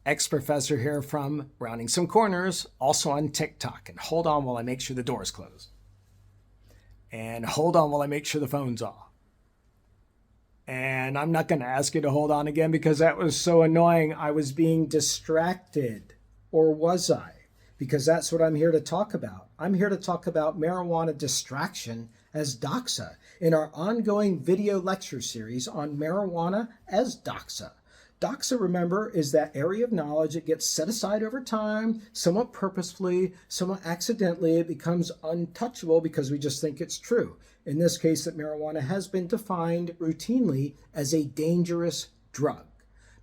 xProfessor here from Rounding Some Corners, also on TikTok. And hold on while I make sure the door's closed. And hold on while I make sure the phone's off. And I'm not going to ask you to hold on again because that was so annoying. I was being distracted. Or was I? Because that's what I'm here to talk about. I'm here to talk about marijuana distraction as Doxa in our ongoing video lecture series on marijuana as Doxa. Doxa, remember, is that area of knowledge that gets set aside over time, somewhat purposefully, somewhat accidentally. It becomes untouchable because we just think it's true. In this case, that marijuana has been defined routinely as a dangerous drug.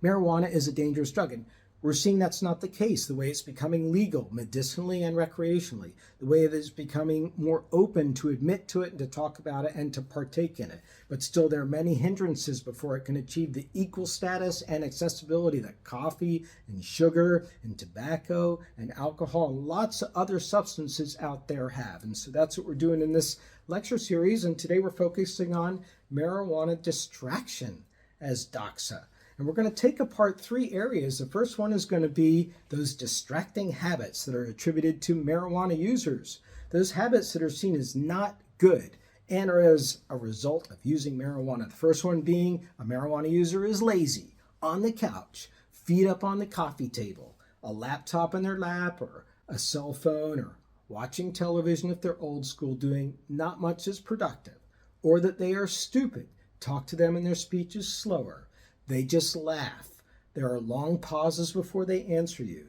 Marijuana is a dangerous drug, and we're seeing that's not the case, the way it's becoming legal medicinally and recreationally, the way it is becoming more open to admit to it and to talk about it and to partake in it. But still, there are many hindrances before it can achieve the equal status and accessibility that coffee and sugar and tobacco and alcohol and lots of other substances out there have. And so that's what we're doing in this lecture series. And today we're focusing on marijuana distraction as Doxa. And we're going to take apart three areas. The first one is going to be those distracting habits that are attributed to marijuana users. Those habits that are seen as not good and are as a result of using marijuana. The first one being a marijuana user is lazy, on the couch, feet up on the coffee table, a laptop in their lap or a cell phone or watching television if they're old school, doing not much as productive, or that they are stupid. Talk to them and their speech is slower. They just laugh. There are long pauses before they answer you.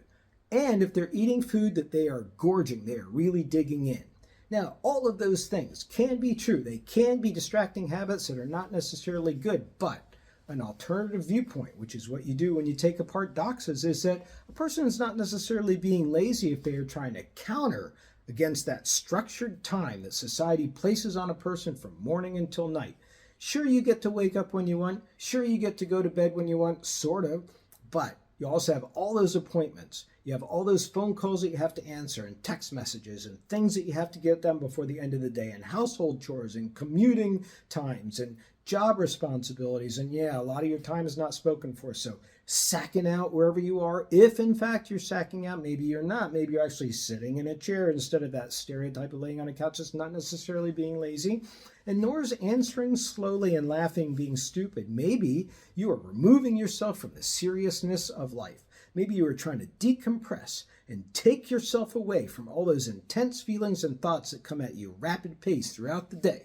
And if they're eating food that they are gorging, they are really digging in. Now, all of those things can be true. They can be distracting habits that are not necessarily good, but an alternative viewpoint, which is what you do when you take apart doxas, is that a person is not necessarily being lazy if they are trying to counter against that structured time that society places on a person from morning until night. Sure, you get to wake up when you want. Sure, you get to go to bed when you want, sort of. But you also have all those appointments. You have all those phone calls that you have to answer and text messages and things that you have to get done before the end of the day and household chores and commuting times and job responsibilities. And yeah, a lot of your time is not spoken for. So sacking out wherever you are, if in fact you're sacking out, maybe you're not. Maybe you're actually sitting in a chair instead of that stereotype of laying on a couch. It's not necessarily being lazy. And nor is answering slowly and laughing being stupid. Maybe you are removing yourself from the seriousness of life. Maybe you are trying to decompress and take yourself away from all those intense feelings and thoughts that come at you rapid pace throughout the day.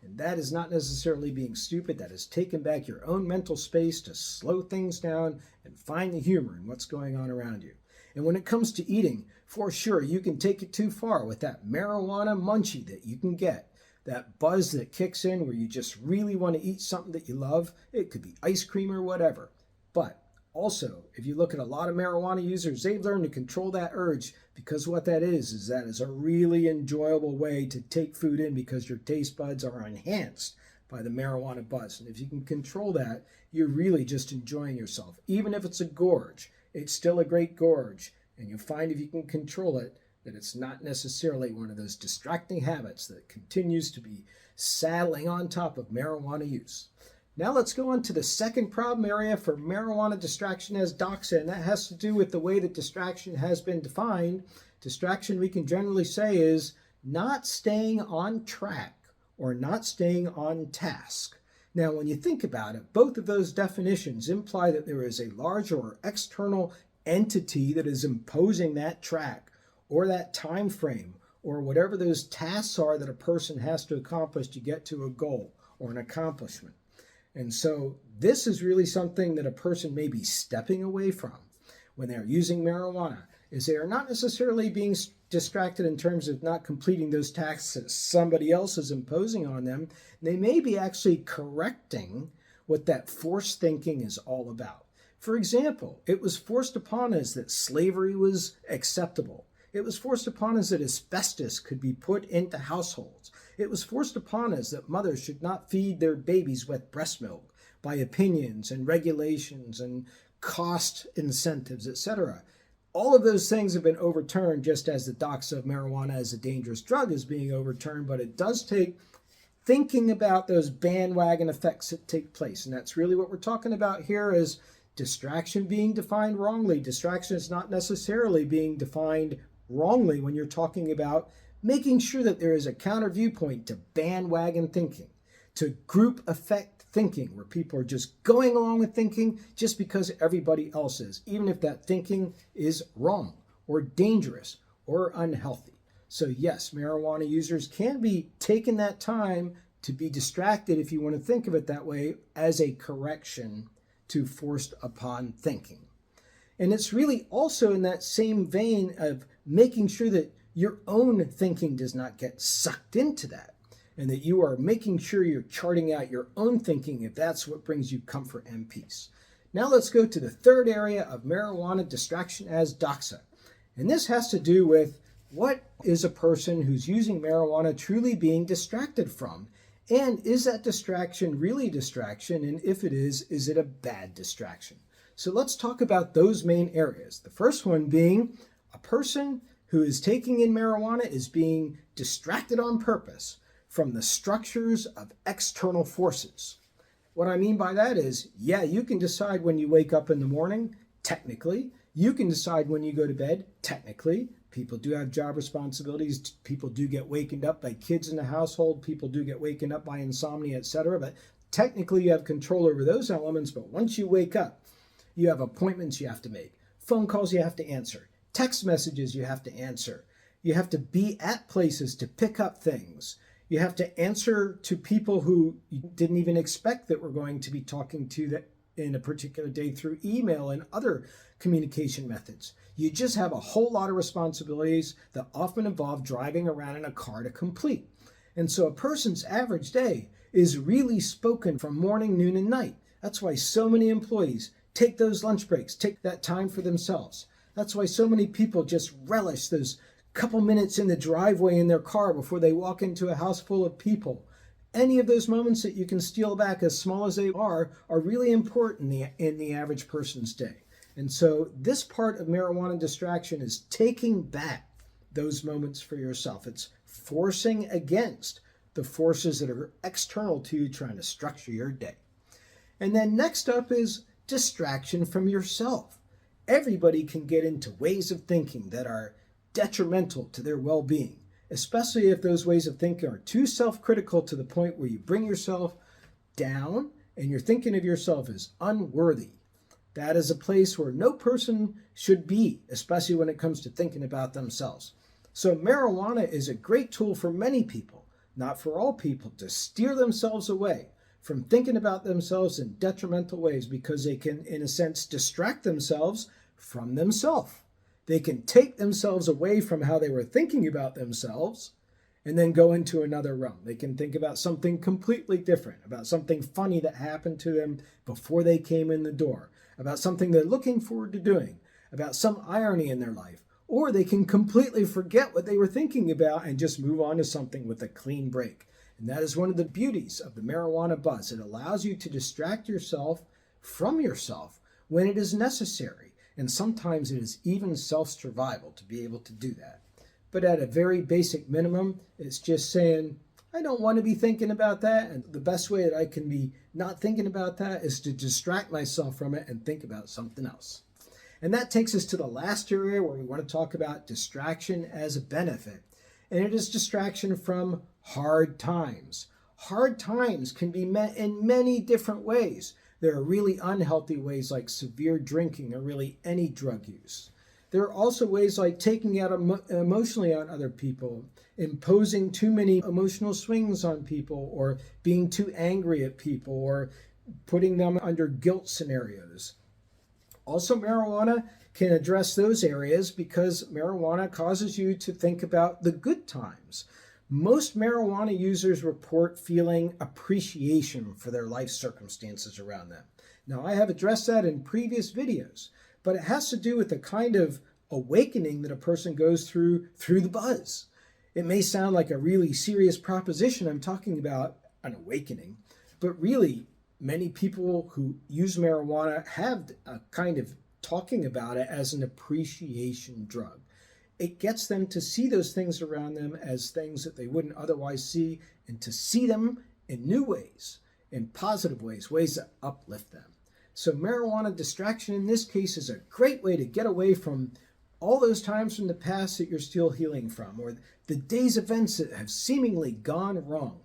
And that is not necessarily being stupid. That is taking back your own mental space to slow things down and find the humor in what's going on around you. And when it comes to eating, for sure, you can take it too far with that marijuana munchie that you can get. That buzz that kicks in where you just really want to eat something that you love. It could be ice cream or whatever. But also, if you look at a lot of marijuana users, they've learned to control that urge because what that is that is a really enjoyable way to take food in because your taste buds are enhanced by the marijuana buzz. And if you can control that, you're really just enjoying yourself. Even if it's a gorge, it's still a great gorge. And you'll find if you can control it, that it's not necessarily one of those distracting habits that continues to be saddling on top of marijuana use. Now let's go on to the second problem area for marijuana distraction as Doxa, and that has to do with the way that distraction has been defined. Distraction, we can generally say, is not staying on track or not staying on task. Now, when you think about it, both of those definitions imply that there is a large or external entity that is imposing that track or that time frame, or whatever those tasks are that a person has to accomplish to get to a goal or an accomplishment. And so this is really something that a person may be stepping away from when they're using marijuana, is they are not necessarily being distracted in terms of not completing those tasks that somebody else is imposing on them. They may be actually correcting what that forced thinking is all about. For example, it was forced upon us that slavery was acceptable. It was forced upon us that asbestos could be put into households. It was forced upon us that mothers should not feed their babies with breast milk by opinions and regulations and cost incentives, etc. All of those things have been overturned, just as the doxa of marijuana as a dangerous drug is being overturned, but it does take thinking about those bandwagon effects that take place. And that's really what we're talking about here is Distraction being defined wrongly. Distraction is not necessarily being defined wrongly when you're talking about making sure that there is a counter viewpoint to bandwagon thinking, to group effect thinking, where people are just going along with thinking just because everybody else is, even if that thinking is wrong or dangerous or unhealthy. So yes, marijuana users can be taking that time to be distracted, if you want to think of it that way, as a correction to forced upon thinking. And it's really also in that same vein of making sure that your own thinking does not get sucked into that, and that you are making sure you're charting out your own thinking if that's what brings you comfort and peace. Now let's go to the third area of marijuana distraction as doxa. And this has to do with what is a person who's using marijuana truly being distracted from? And is that distraction really a distraction? And if it is it a bad distraction? So let's talk about those main areas. The first one being a person who is taking in marijuana is being distracted on purpose from the structures of external forces. What I mean by that is, yeah, you can decide when you wake up in the morning, technically. You can decide when you go to bed, technically. People do have job responsibilities. People do get wakened up by kids in the household. People do get wakened up by insomnia, etc. But technically you have control over those elements. But once you wake up, you have appointments you have to make, phone calls you have to answer, text messages you have to answer. You have to be at places to pick up things. You have to answer to people who you didn't even expect that were going to be talking to that in a particular day through email and other communication methods. You just have a whole lot of responsibilities that often involve driving around in a car to complete. And so a person's average day is really spoken from morning, noon, and night. That's why so many employees take those lunch breaks, take that time for themselves. That's why so many people just relish those couple minutes in the driveway in their car before they walk into a house full of people. Any of those moments that you can steal back, as small as they are really important in the average person's day. And so this part of marijuana distraction is taking back those moments for yourself. It's forcing against the forces that are external to you, trying to structure your day. And then next up is distraction from yourself. Everybody can get into ways of thinking that are detrimental to their well-being, especially if those ways of thinking are too self-critical to the point where you bring yourself down and you're thinking of yourself as unworthy. That is a place where no person should be, especially when it comes to thinking about themselves. So marijuana is a great tool for many people, not for all people, to steer themselves away from thinking about themselves in detrimental ways, because they can, in a sense, distract themselves from themselves. They can take themselves away from how they were thinking about themselves and then go into another realm. They can think about something completely different, about something funny that happened to them before they came in the door, about something they're looking forward to doing, about some irony in their life. Or they can completely forget what they were thinking about and just move on to something with a clean break. And that is one of the beauties of the marijuana buzz. It allows you to distract yourself from yourself when it is necessary. And sometimes it is even self-survival to be able to do that. But at a very basic minimum, it's just saying, I don't want to be thinking about that. And the best way that I can be not thinking about that is to distract myself from it and think about something else. And that takes us to the last area where we want to talk about distraction as a benefit. And it is distraction from hard times. Hard times can be met in many different ways. There are really unhealthy ways like severe drinking or really any drug use. There are also ways like taking out emotionally on other people, imposing too many emotional swings on people, or being too angry at people, or putting them under guilt scenarios. Also, marijuana can address those areas because marijuana causes you to think about the good times. Most marijuana users report feeling appreciation for their life circumstances around them. Now, I have addressed that in previous videos, but it has to do with the kind of awakening that a person goes through the buzz. It may sound like a really serious proposition I'm talking about, an awakening, but really many people who use marijuana have a kind of talking about it as an appreciation drug. It gets them to see those things around them as things that they wouldn't otherwise see, and to see them in new ways, in positive ways, ways that uplift them. So marijuana distraction in this case is a great way to get away from all those times from the past that you're still healing from, or the day's events that have seemingly gone wrong.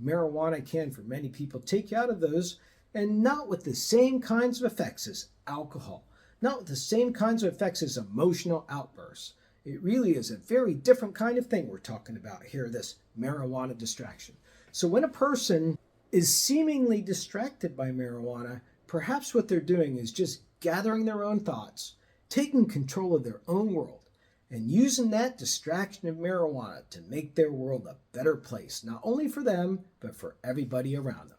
Marijuana can, for many people, take you out of those, and not with the same kinds of effects as alcohol, not with the same kinds of effects as emotional outbursts. It really is a very different kind of thing we're talking about here, this marijuana distraction. So when a person is seemingly distracted by marijuana, perhaps what they're doing is just gathering their own thoughts, taking control of their own world, and using that distraction of marijuana to make their world a better place, not only for them, but for everybody around them.